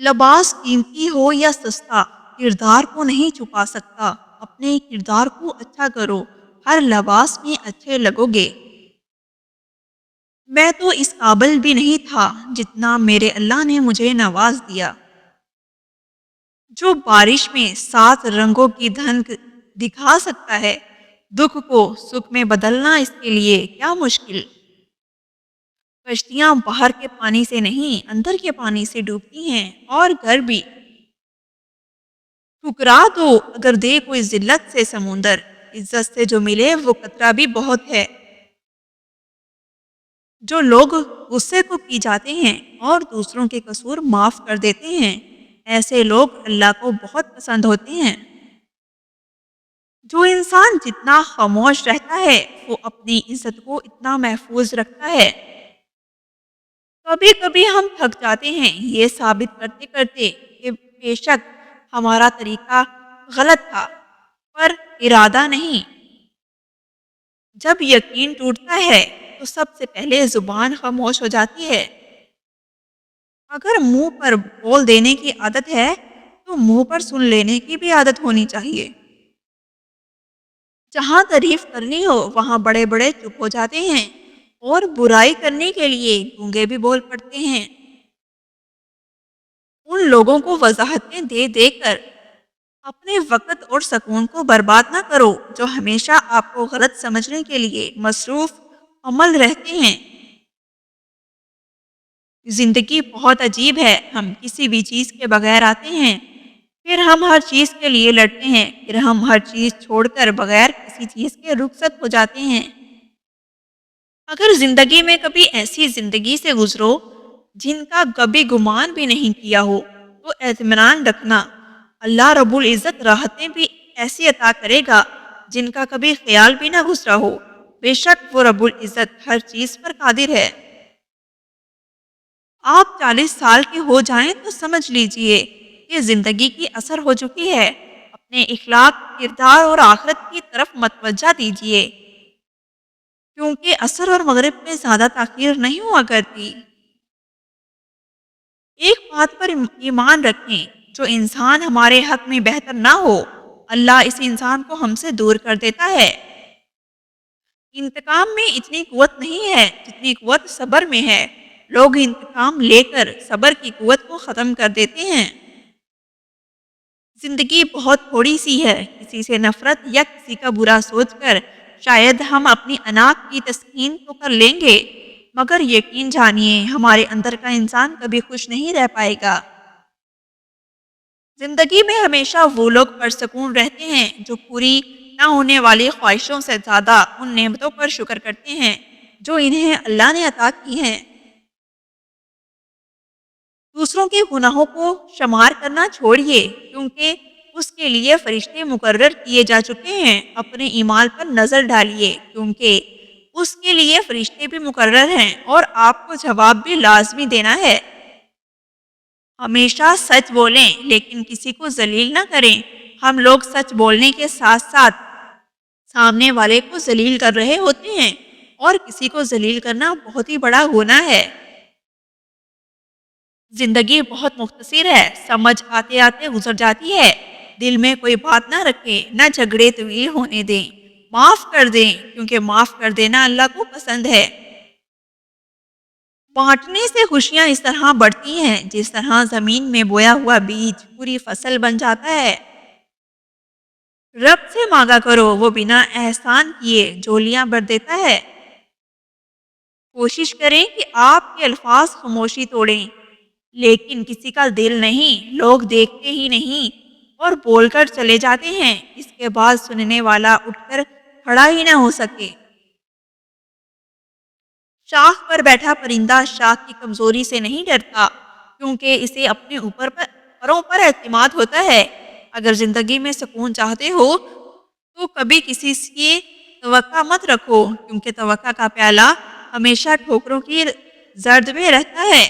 لباس قیمتی ہو یا سستا، کردار کو نہیں چھپا سکتا۔ اپنے کردار کو اچھا کرو، ہر لباس میں اچھے لگو گے۔ میں تو اس قابل بھی نہیں تھا جتنا میرے اللہ نے مجھے نواز دیا۔ جو بارش میں 7 رنگوں کی دھنک دکھا سکتا ہے، دکھ کو سکھ میں بدلنا اس کے لیے کیا مشکل۔ کشتیاں باہر کے پانی سے نہیں، اندر کے پانی سے ڈوبتی ہیں، اور گھر بھی۔ ٹھکرا دو اگر دے کوئی ذلت سے سمندر، عزت سے جو ملے وہ قطرہ بھی بہت ہے۔ جو لوگ غصے کو پی جاتے ہیں اور دوسروں کے قصور معاف کر دیتے ہیں، ایسے لوگ اللہ کو بہت پسند ہوتے ہیں۔ جو انسان جتنا خاموش رہتا ہے وہ اپنی عزت کو اتنا محفوظ رکھتا ہے۔ کبھی کبھی ہم تھک جاتے ہیں یہ ثابت کرتے کرتے کہ بے شک ہمارا طریقہ غلط تھا، پر ارادہ نہیں۔ جب یقین ٹوٹتا ہے تو سب سے پہلے زبان خاموش ہو جاتی ہے۔ اگر منہ پر بول دینے کی عادت ہے تو منہ پر سن لینے کی بھی عادت ہونی چاہیے۔ جہاں تعریف کرنی ہو وہاں بڑے بڑے چپ ہو جاتے ہیں، اور برائی کرنے کے لیے گونگے بھی بول پڑتے ہیں۔ ان لوگوں کو وضاحتیں دے دے کر اپنے وقت اور سکون کو برباد نہ کرو جو ہمیشہ آپ کو غلط سمجھنے کے لیے مصروف عمل رہتے ہیں۔ زندگی بہت عجیب ہے، ہم کسی بھی چیز کے بغیر آتے ہیں، پھر ہم ہر چیز کے لیے لڑتے ہیں، پھر ہم ہر چیز چھوڑ کر بغیر کسی چیز کے رخصت ہو جاتے ہیں۔ اگر زندگی میں کبھی ایسی زندگی سے گزرو جن کا کبھی گمان بھی نہیں کیا ہو تو اطمینان رکھنا، اللہ رب العزت راحتیں بھی ایسی عطا کرے گا جن کا کبھی خیال بھی نہ گزرا ہو۔ بے شک وہ رب العزت ہر چیز پر قادر ہے۔ آپ 40 سال کے ہو جائیں تو سمجھ لیجئے کہ زندگی کی اثر ہو چکی ہے۔ اپنے اخلاق، کردار اور آخرت کی طرف متوجہ دیجئے، کیونکہ عصر اور مغرب میں زیادہ تاخیر نہیں ہوا کرتی۔ ایک بات پر ایمان رکھیں، جو انسان ہمارے حق میں بہتر نہ ہو، اللہ اس انسان کو ہم سے دور کر دیتا ہے۔ انتقام میں اتنی قوت نہیں ہے جتنی قوت صبر میں ہے۔ لوگ انتقام لے کر صبر کی قوت کو ختم کر دیتے ہیں۔ زندگی بہت تھوڑی سی ہے، کسی سے نفرت یا کسی کا برا سوچ کر شاید ہم اپنی انا کی تسکین تو کر لیں گے، مگر یقین جانیے ہمارے اندر کا انسان کبھی خوش نہیں رہ پائے گا۔ زندگی میں ہمیشہ وہ لوگ پرسکون رہتے ہیں جو پوری نہ ہونے والی خواہشوں سے زیادہ ان نعمتوں پر شکر کرتے ہیں جو انہیں اللہ نے عطا کی ہیں۔ دوسروں کے گناہوں کو شمار کرنا چھوڑیے، کیونکہ اس کے لیے فرشتے مقرر کیے جا چکے ہیں۔ اپنے اعمال پر نظر ڈالیے، کیونکہ اس کے لیے فرشتے بھی مقرر ہیں اور آپ کو جواب بھی لازمی دینا ہے۔ ہمیشہ سچ بولیں لیکن کسی کو ذلیل نہ کریں۔ ہم لوگ سچ بولنے کے ساتھ ساتھ سامنے والے کو ذلیل کر رہے ہوتے ہیں، اور کسی کو ذلیل کرنا بہت ہی بڑا گناہ ہے۔ زندگی بہت مختصر ہے، سمجھ آتے آتے گزر جاتی ہے۔ دل میں کوئی بات نہ رکھیں، نہ جھگڑے طویل ہونے دیں، معاف کر دیں، کیونکہ معاف کر دینا اللہ کو پسند ہے۔ بانٹنے سے خوشیاں اس طرح بڑھتی ہیں جس طرح زمین میں بویا ہوا بیج پوری فصل بن جاتا ہے۔ رب سے مانگا کرو، وہ بنا احسان کیے جھولیاں بھر دیتا ہے۔ کوشش کریں کہ آپ کے الفاظ خاموشی توڑیں، لیکن کسی کا دل نہیں۔ لوگ دیکھتے ہی نہیں اور بول کر چلے جاتے ہیں، اس کے بعد سننے والا اٹھ کر کھڑا ہی نہ ہو سکے۔ شاخ پر بیٹھا پرندہ شاخ کی کمزوری سے نہیں ڈرتا، کیونکہ اسے اپنے پروں پر اعتماد ہوتا ہے۔ اگر زندگی میں سکون چاہتے ہو تو کبھی کسی کی توقع مت رکھو، کیونکہ توقع کا پیالہ ہمیشہ ٹھوکروں کی زرد میں رہتا ہے۔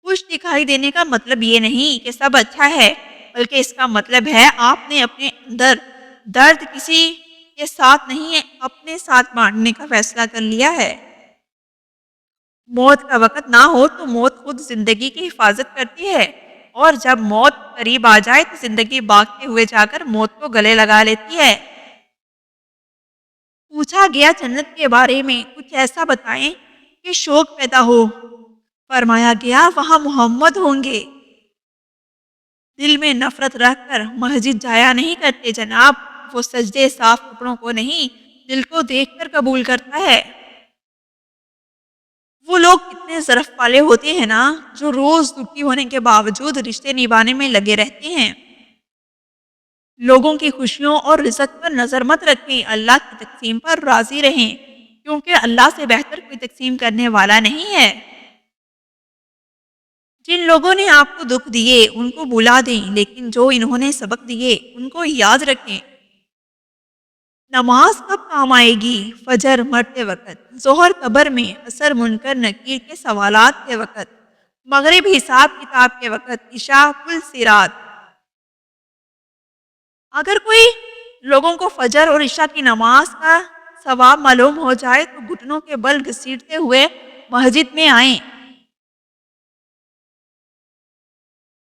خوش دکھائی دینے کا مطلب یہ نہیں کہ سب اچھا ہے، بلکہ اس کا مطلب ہے آپ نے اپنے اندر درد کسی کے ساتھ نہیں، اپنے ساتھ بانٹنے کا فیصلہ کر لیا ہے۔ موت کا وقت نہ ہو تو موت خود زندگی کی حفاظت کرتی ہے، اور جب موت قریب آ جائے تو زندگی بھاگتے ہوئے جا کر موت کو گلے لگا لیتی ہے۔ پوچھا گیا جنت کے بارے میں کچھ ایسا بتائیں کہ شوق پیدا ہو۔ فرمایا گیا وہاں محمد ہوں گے۔ دل میں نفرت رکھ کر مسجد جایا نہیں کرتے جناب، وہ سجدے صاف کپڑوں کو نہیں، دل کو دیکھ کر قبول کرتا ہے۔ وہ لوگ کتنے ظرف والے ہوتے ہیں نا، جو روز دکھی ہونے کے باوجود رشتے نبھانے میں لگے رہتے ہیں۔ لوگوں کی خوشیوں اور رزق پر نظر مت رکھیں، اللہ کی تقسیم پر راضی رہیں، کیونکہ اللہ سے بہتر کوئی تقسیم کرنے والا نہیں ہے۔ جن لوگوں نے آپ کو دکھ دیے ان کو بھلا دیں، لیکن جو انہوں نے سبق دیے ان کو یاد رکھیں۔ نماز کب کام آئے گی؟ فجر مرتے وقت، ظہر قبر میں، عصر منکر نکیر کے سوالات کے وقت، مغرب حساب کتاب کے وقت، عشاء پل صراط۔ اگر کوئی لوگوں کو فجر اور عشاء کی نماز کا ثواب معلوم ہو جائے تو گھٹنوں کے بل گھسیٹتے ہوئے مسجد میں آئیں،